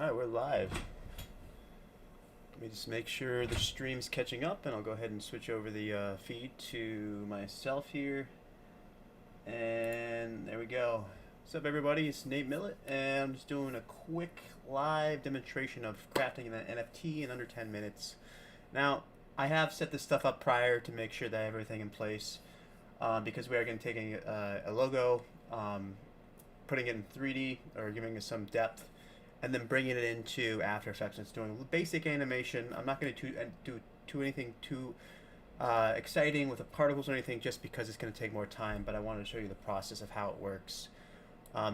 Alright, we're live. Let me just make sure the stream's catching up, and I'll go ahead and switch over the feed to myself here. And there we go. What's up, everybody? It's Nate Millett, and I'm just doing a quick live demonstration of crafting an NFT in under 10 minutes. Now, I have set this stuff up prior to make sure that I have everything in place, because we are going to take a logo, putting it in 3D, or giving it some depth, and then bringing it into After Effects. It's doing basic animation. I'm not going to do anything too exciting with the particles or anything, just because it's going to take more time, but I wanted to show you the process of how it works.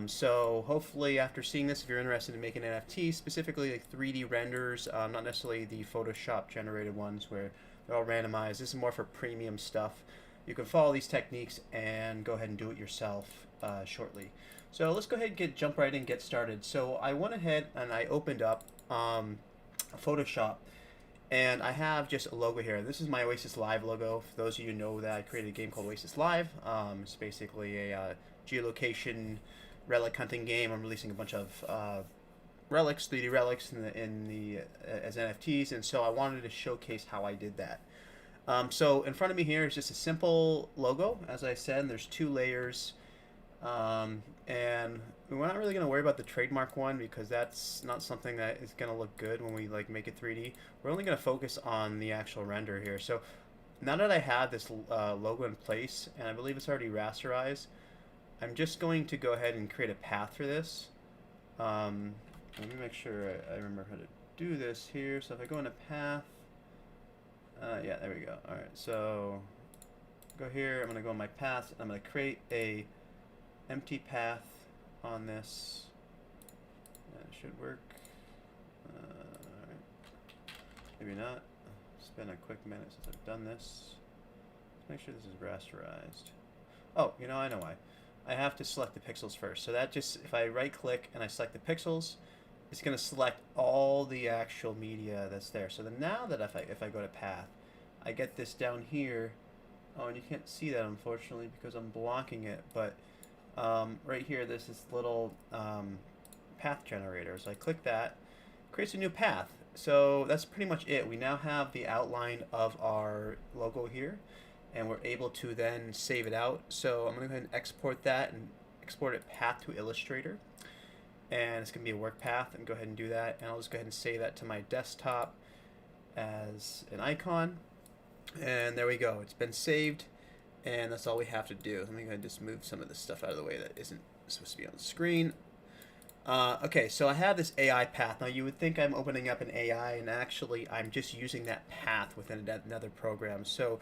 So hopefully after seeing this, if you're interested in making NFTs, specifically like 3D renders, not necessarily the Photoshop generated ones where they're all randomized. This is more for premium stuff. You can follow these techniques and go ahead and do it yourself shortly. So let's go ahead and jump right in and get started. So I went ahead and I opened up Photoshop, and I have just a logo here. This is my Oasis Live logo. For those of you who know that I created a game called Oasis Live. It's basically a geolocation relic hunting game. I'm releasing a bunch of relics, 3D relics as NFTs, and so I wanted to showcase how I did that. So in front of me here is just a simple logo, as I said, and there's two layers. And we're not really going to worry about the trademark one, because that's not something that is going to look good when we make it 3D. We're only going to focus on the actual render here. So now that I have this logo in place, and I believe it's already rasterized, I'm just going to go ahead and create a path for this. Let me make sure I remember how to do this here. So if I go into path, yeah, there we go. All right, so go here. I'm going to go on my path, and I'm going to create a empty path on this. That should work. Alright. Maybe not. It's been a quick minute since I've done this. Let's make sure this is rasterized. Oh, you know, I know why. I have to select the pixels first. So that just, if I right click and I select the pixels, it's going to select all the actual media that's there. So then now that if I go to path, I get this down here. Oh, and you can't see that, unfortunately, because I'm blocking it, but right here, there's this little path generator. So I click that, creates a new path. So that's pretty much it. We now have the outline of our logo here, and we're able to then save it out. So I'm going to go ahead and export that and export it path to Illustrator. And it's going to be a work path, and go ahead and do that. And I'll just go ahead and save that to my desktop as an icon. And there we go. It's been saved. And that's all we have to do. Let me go ahead and just move some of this stuff out of the way that isn't supposed to be on the screen. Okay, so I have this AI path. Now, you would think I'm opening up an AI, and actually I'm just using that path within another program. So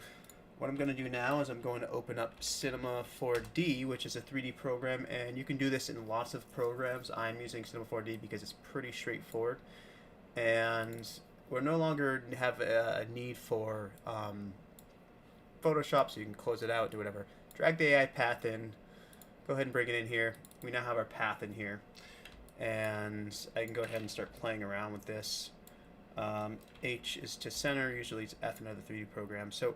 what I'm going to do now is I'm going to open up Cinema 4D, which is a 3D program, and you can do this in lots of programs. I'm using Cinema 4D because it's pretty straightforward. And we're no longer have a need for Photoshop, so you can close it out, do whatever. Drag the AI path in, go ahead and bring it in here. We now have our path in here, and I can go ahead and start playing around with this. H is to center, usually it's F in other 3D programs. So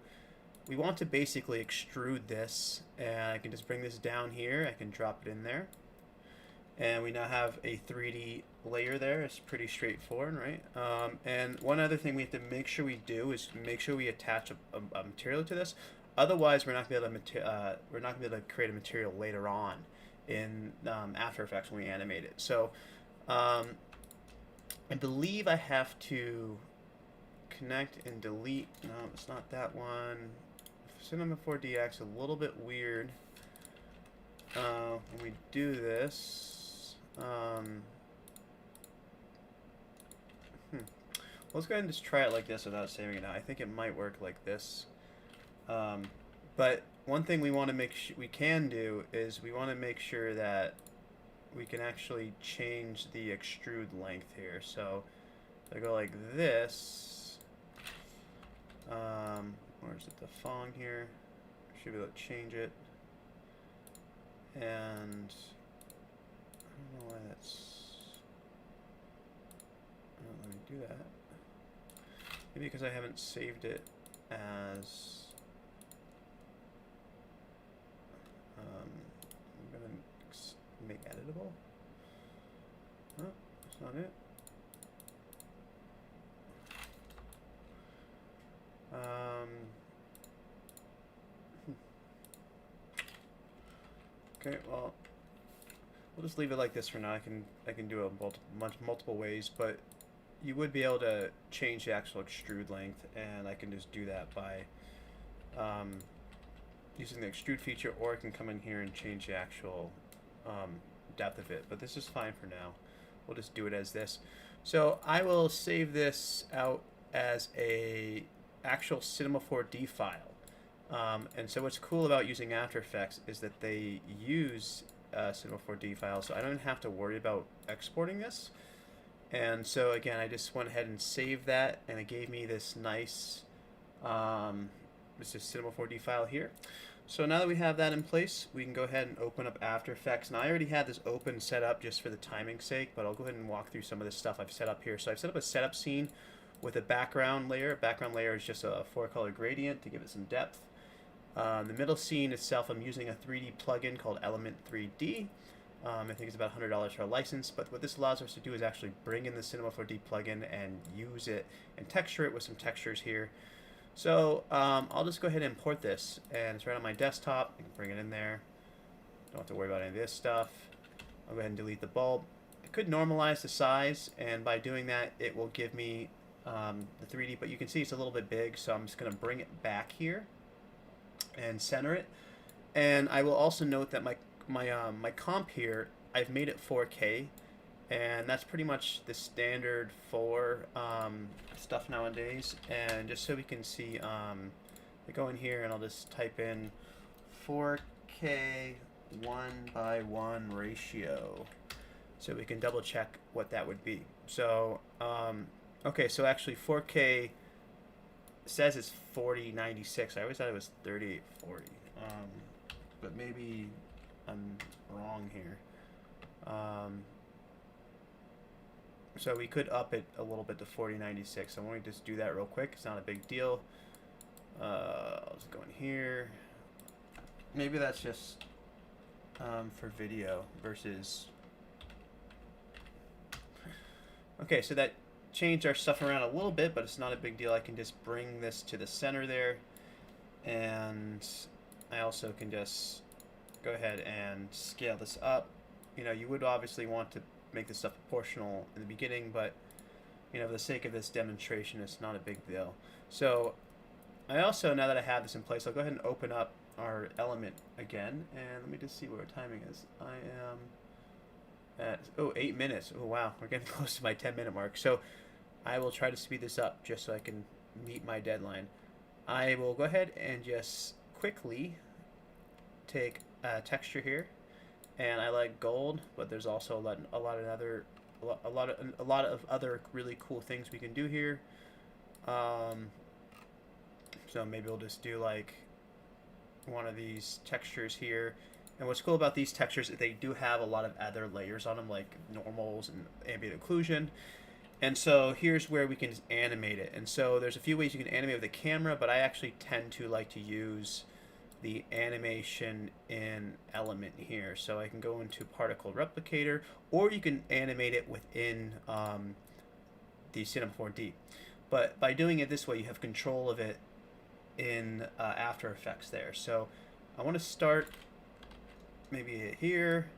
we want to basically extrude this, and I can just bring this down here, I can drop it in there, and we now have a 3D layer there. It's pretty straightforward, right? And one other thing we have to make sure we do is make sure we attach a material to this. Otherwise, we're not going to be able to create a material later on in After Effects when we animate it. So I believe I have to connect and delete. No, it's not that one. Cinema 4D acts a little bit weird when we do this. Let's go ahead and just try it like this without saving it out. I think it might work like this. But one thing we want to make we can do is we want to make sure that we can actually change the extrude length here. So if I go like this, where is it, the Fong here? Should be able to change it. And I don't know why that's. Let me do that. Maybe because I haven't saved it as. I'm gonna make editable. Oh, that's not it. Okay, well, we'll just leave it like this for now. I can do it multiple ways, but you would be able to change the actual extrude length, and I can just do that by um, using the extrude feature, or I can come in here and change the actual depth of it. But this is fine for now. We'll just do it as this. So I will save this out as a actual Cinema 4D file. And so what's cool about using After Effects is that they use Cinema 4D files, so I don't have to worry about exporting this. And so again, I just went ahead and saved that, and it gave me this nice this is Cinema 4D file here. So now that we have that in place, we can go ahead and open up After Effects. Now I already had this open set up just for the timing's sake, but I'll go ahead and walk through some of the stuff I've set up here. So I've set up a setup scene with a background layer. A background layer is just a 4-color gradient to give it some depth. The middle scene itself, I'm using a 3D plugin called Element 3D. I think it's about $100 for a license, but what this allows us to do is actually bring in the Cinema 4D plugin and use it and texture it with some textures here. So I'll just go ahead and import this, and it's right on my desktop. I can bring it in there. Don't have to worry about any of this stuff. I'll go ahead and delete the bulb. I could normalize the size, and by doing that, it will give me the 3D, but you can see it's a little bit big, so I'm just going to bring it back here and center it. And I will also note that my comp here, I've made it 4K, and that's pretty much the standard for stuff nowadays. And just so we can see, I go in here and I'll just type in 4K 1:1 ratio, so we can double check what that would be. So okay, so actually 4K says it's 4096. I always thought it was 3840, but maybe I'm wrong here. So we could up it a little bit to 4096. So I'm going to just do that real quick. It's not a big deal. I'll just go in here. Maybe that's just for video versus... Okay, so that changed our stuff around a little bit, but it's not a big deal. I can just bring this to the center there. And I also can just go ahead and scale this up. You know, you would obviously want to make this stuff proportional in the beginning, but you know, for the sake of this demonstration, it's not a big deal. So I also, now that I have this in place, I'll go ahead and open up our element again, and let me just see what our timing is. I am at 8 minutes. Oh wow, we're getting close to my 10-minute mark. So I will try to speed this up just so I can meet my deadline. I will go ahead and just quickly take a texture here, and I like gold, but there's also a lot of other really cool things we can do here. So maybe we'll just do like one of these textures here. And what's cool about these textures is they do have a lot of other layers on them, like normals and ambient occlusion. And so here's where we can just animate it. And so there's a few ways you can animate with the camera, but I actually tend to like to use the animation in element here. So I can go into particle replicator, or you can animate it within the Cinema 4D. But by doing it this way, you have control of it in After Effects there. So I want to start maybe here,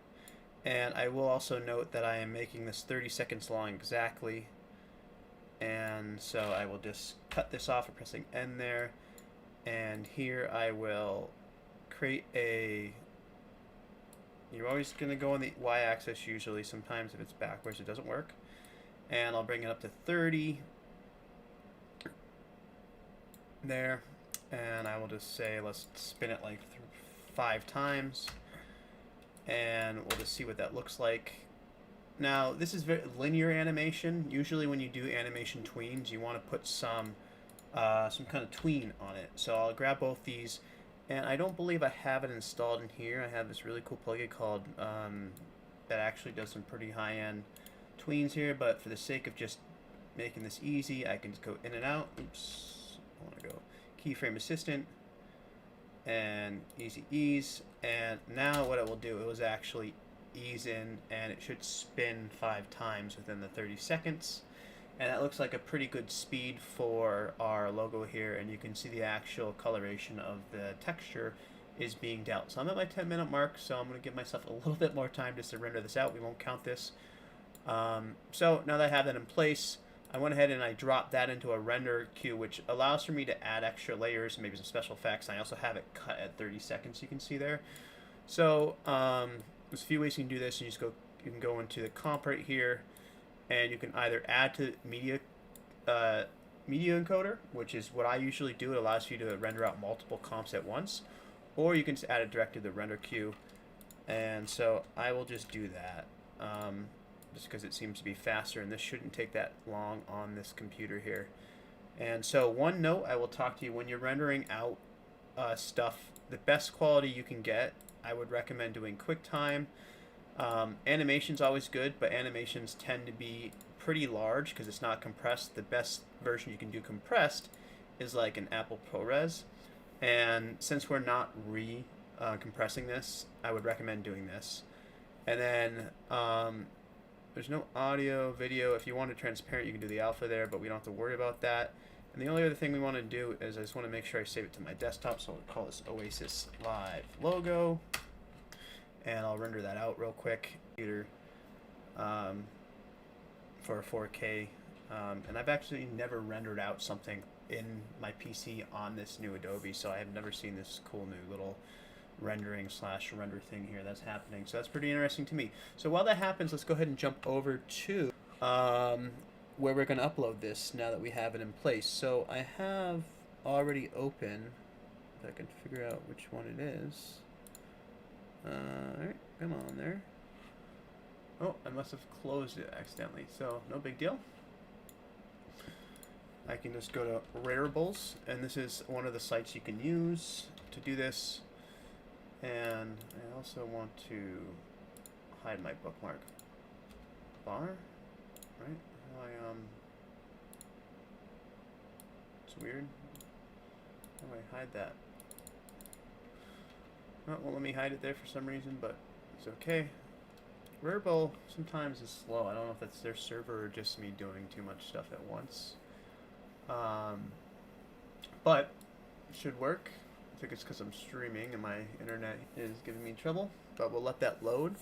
and I will also note that I am making this 30 seconds long exactly. And so I will just cut this off by pressing N there. And here I will create a... You're always going to go on the y-axis usually. Sometimes if it's backwards it doesn't work. And I'll bring it up to 30 there. And I will just say let's spin it like 5 times. And we'll just see what that looks like. Now this is very linear animation. Usually when you do animation tweens, you want to put some kind of tween on it. So I'll grab both these, and I don't believe I have it installed in here. I have this really cool plugin called that actually does some pretty high-end tweens here, but for the sake of just making this easy, I can just go in and out. Oops, I want to go keyframe assistant and easy ease, and now what it will do, it was actually ease in, and it should spin 5 times within the 30 seconds. And that looks like a pretty good speed for our logo here, and you can see the actual coloration of the texture is being dealt. So I'm at my 10-minute mark, so I'm going to give myself a little bit more time just to render this out. We won't count this. So now that I have that in place, I went ahead and I dropped that into a render queue, which allows for me to add extra layers, maybe some special effects. I also have it cut at 30 seconds, you can see there. So there's a few ways you can do this. You can go into the comp right here, and you can either add to media encoder, which is what I usually do. It allows you to render out multiple comps at once, or you can just add it directly to the render queue. And so I will just do that. Just because it seems to be faster, and this shouldn't take that long on this computer here. And so one note I will talk to you, when you're rendering out stuff, the best quality you can get, I would recommend doing QuickTime. Animation's always good, but animations tend to be pretty large because it's not compressed. The best version you can do compressed is like an Apple ProRes. And since we're not compressing this, I would recommend doing this. And then there's no audio, video. If you want it transparent, you can do the alpha there, but we don't have to worry about that. And the only other thing we want to do is I just want to make sure I save it to my desktop, so I'll call this Oasis Live logo. And I'll render that out real quick for 4K. And I've actually never rendered out something in my PC on this new Adobe, so I have never seen this cool new little rendering / render thing here that's happening. So that's pretty interesting to me. So while that happens, let's go ahead and jump over to where we're going to upload this now that we have it in place. So I have already open, if I can figure out which one it is. Alright, come on there. Oh, I must have closed it accidentally, so no big deal. I can just go to Raribles, and this is one of the sites you can use to do this. And I also want to hide my bookmark bar, right? It's weird. How do I hide that? Oh, well, let me hide it there for some reason, but it's okay. Rarible sometimes is slow. I don't know if that's their server or just me doing too much stuff at once. But it should work. I think it's because I'm streaming and my internet is giving me trouble, but we'll let that load.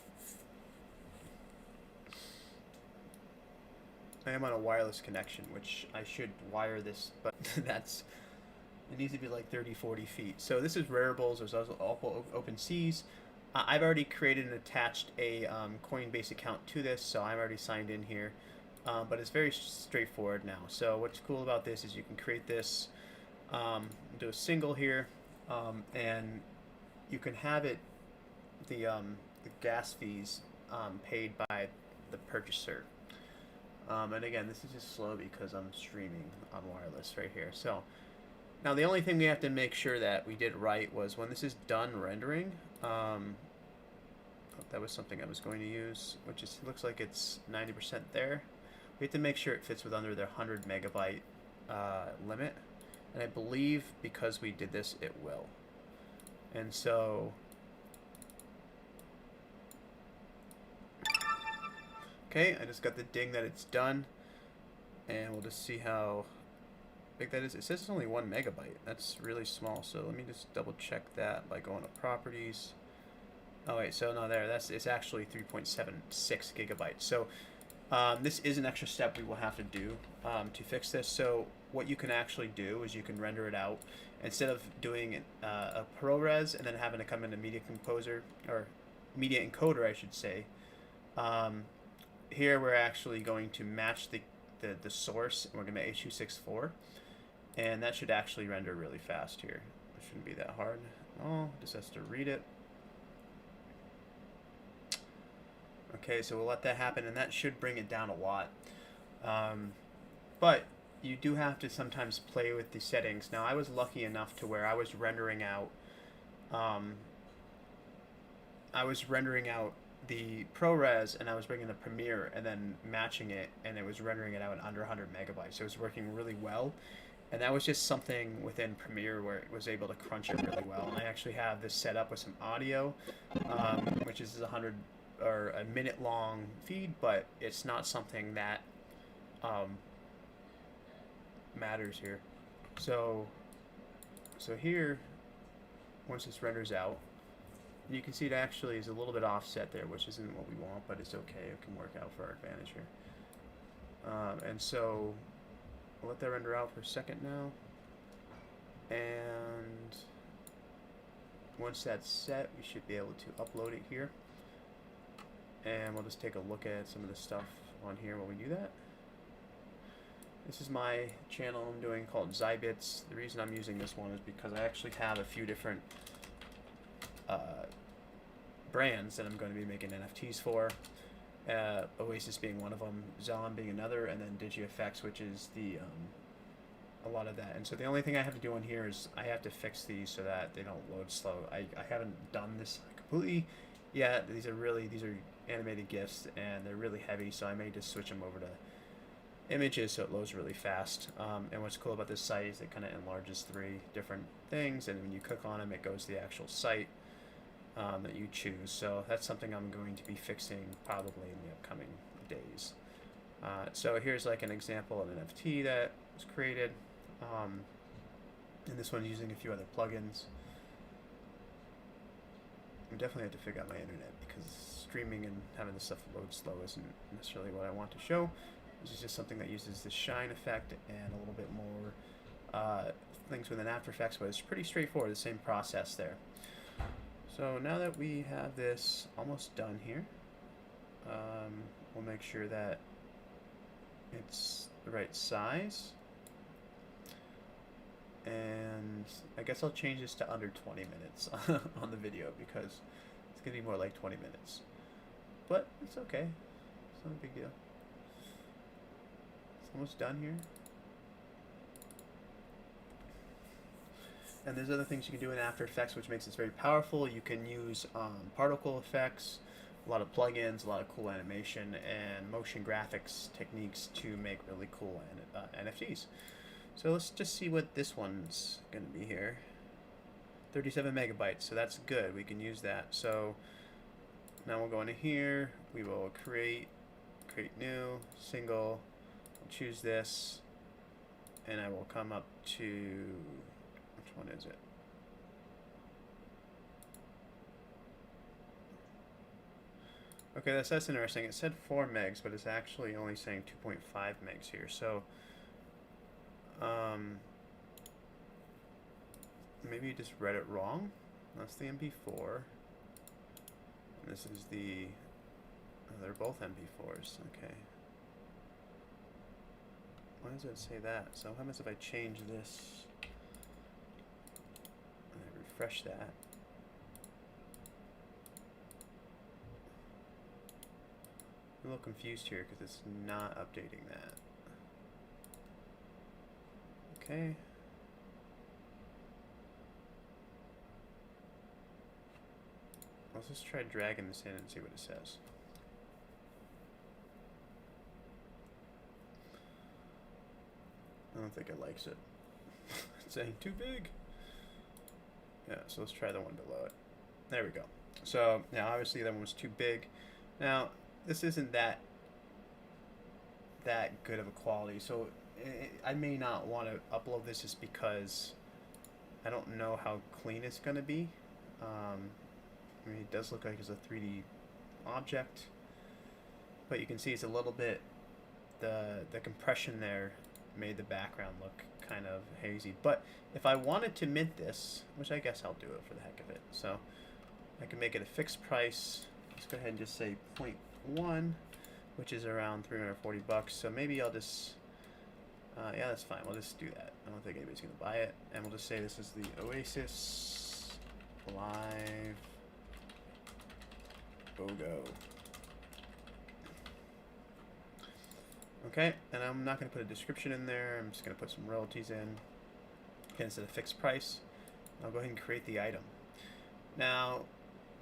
I am on a wireless connection, which I should wire this, but it needs to be like 30-40 feet. So this is Raribles. There's also OpenSeas. I've already created and attached a Coinbase account to this, so I'm already signed in here. But it's very straightforward now. So what's cool about this is you can create this, do a single here, and you can have it, the gas fees paid by the purchaser. And again, this is just slow because I'm streaming on wireless right here. So now the only thing we have to make sure that we did right was when this is done rendering, that was something I was going to use, which is, looks like it's 90% there. We have to make sure it fits with under their 100 megabyte limit. And I believe because we did this, it will. And so, okay, I just got the ding that it's done. And we'll just see how big that is. It says it's only 1 megabyte. That's really small. So let me just double check that by going to properties. Oh wait, so no, it's actually 3.76 gigabytes. So this is an extra step we will have to do to fix this. So what you can actually do is you can render it out instead of doing a ProRes and then having to come into Media Composer or Media Encoder, I should say. Here we're actually going to match the source, and we're going to make H.264, and that should actually render really fast here. It shouldn't be that hard. Oh, just has to read it. Okay, so we'll let that happen, and that should bring it down a lot. But you do have to sometimes play with the settings. Now, I was lucky enough to where I was rendering out the ProRes, and I was bringing the Premiere and then matching it, and it was rendering it out in under 100 megabytes. So it was working really well. And that was just something within Premiere where it was able to crunch it really well. And I actually have this set up with some audio, which is 100 or a minute long feed, but it's not something that matters here. So here, once this renders out, and you can see it actually is a little bit offset there, which isn't what we want, but it's okay. It can work out for our advantage here. And so I'll let that render out for a second now. And once that's set, we should be able to upload it here. And we'll just take a look at some of the stuff on here while we do that. This is my channel I'm doing called Zybits. The reason I'm using this one is because I actually have a few different brands that I'm going to be making NFTs for. Oasis being one of them, Zom being another, and then DigiFX, which is the a lot of that. And so the only thing I have to do on here is I have to fix these so that they don't load slow. I haven't done this completely yet. These are animated GIFs, and they're really heavy, so I may just switch them over to images so it loads really fast. And what's cool about this site is it kind of enlarges 3 different things, and when you click on them, it goes to the actual site that you choose. So that's something I'm going to be fixing probably in the upcoming days. So here's like an example of an NFT that was created, and this one's using a few other plugins. I definitely have to figure out my internet, because streaming and having this stuff load slow isn't necessarily what I want to show. This is just something that uses the shine effect and a little bit more things within After Effects, but it's pretty straightforward, the same process there. So now that we have this almost done here, we'll make sure that it's the right size. And I guess I'll change this to under 20 minutes on the video, because it's going to be more like 20 minutes. But it's okay. It's not a big deal. It's almost done here. And there's other things you can do in After Effects which makes this very powerful. You can use particle effects, a lot of plugins, a lot of cool animation, and motion graphics techniques to make really cool NFTs. So let's just see what this one's going to be here. 37 megabytes, so that's good. We can use that. So now we'll go into here. We will create new, single. I'll choose this, and I will come up to, which one is it? Okay, that's interesting. It said 4 megs, but it's actually only saying 2.5 megs here. So maybe you just read it wrong. That's the MP4. And this is the, oh, they're both MP4s. Okay. Why does it say that? So what happens if I change this and I refresh that? I'm a little confused here because it's not updating that. Okay. Let's just try dragging this in and see what it says. I don't think it likes it. It's saying too big. Yeah, so let's try the one below it. There we go. So now obviously that one was too big. Now this isn't that good of a quality, so I may not want to upload this just because I don't know how clean it's going to be. I mean, it does look like it's a 3D object, but you can see it's a little bit, the compression there made the background look kind of hazy. But if I wanted to mint this, which I guess I'll do it for the heck of it, so I can make it a fixed price. Let's go ahead and just say 0.1, which is around 340 bucks. So maybe I'll just, yeah, that's fine. We'll just do that. I don't think anybody's going to buy it. And we'll just say this is the Oasis Live logo. Okay, and I'm not going to put a description in there. I'm just going to put some royalties in. Again, instead of fixed price, I'll go ahead and create the item. Now,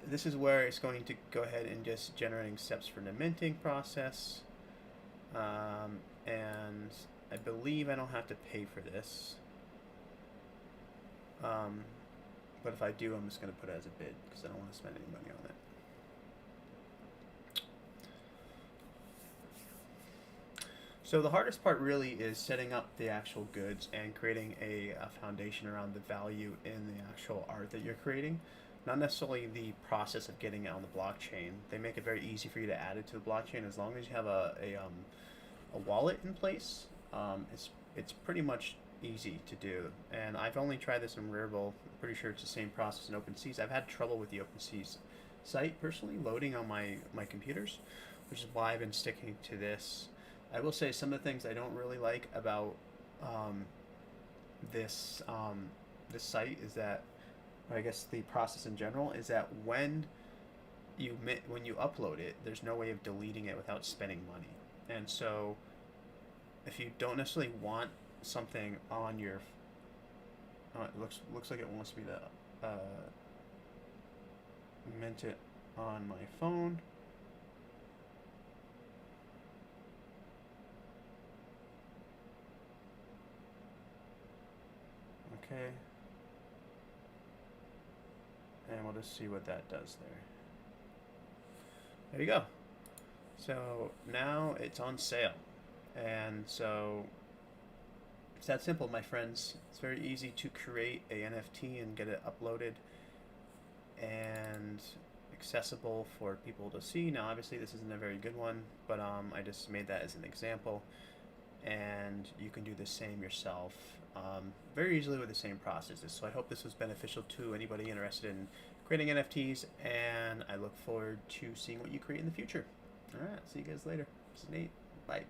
this is where it's going to go ahead and just generating steps for the minting process. And I believe I don't have to pay for this. But if I do, I'm just going to put it as a bid because I don't want to spend any money on it. So the hardest part really is setting up the actual goods and creating a foundation around the value in the actual art that you're creating. Not necessarily the process of getting it on the blockchain. They make it very easy for you to add it to the blockchain as long as you have a wallet in place. It's pretty much easy to do. And I've only tried this in Rarible. I'm pretty sure it's the same process in OpenSeas. I've had trouble with the OpenSeas site personally loading on my computers, which is why I've been sticking to this. I will say some of the things I don't really like about um, this site is that, or I guess the process in general, is that when you upload it, there's no way of deleting it without spending money. And so, if you don't necessarily want something on your, it looks like it wants me to mint it on my phone. Okay. And we'll just see what that does there. There you go. So now it's on sale. And so it's that simple, my friends. It's very easy to create a NFT and get it uploaded and accessible for people to see. Now, obviously, this isn't a very good one, but I just made that as an example. And you can do the same yourself very easily with the same processes. So I hope this was beneficial to anybody interested in creating NFTs, and I look forward to seeing what you create in the future. All right, see you guys later. This is Nate. Bye.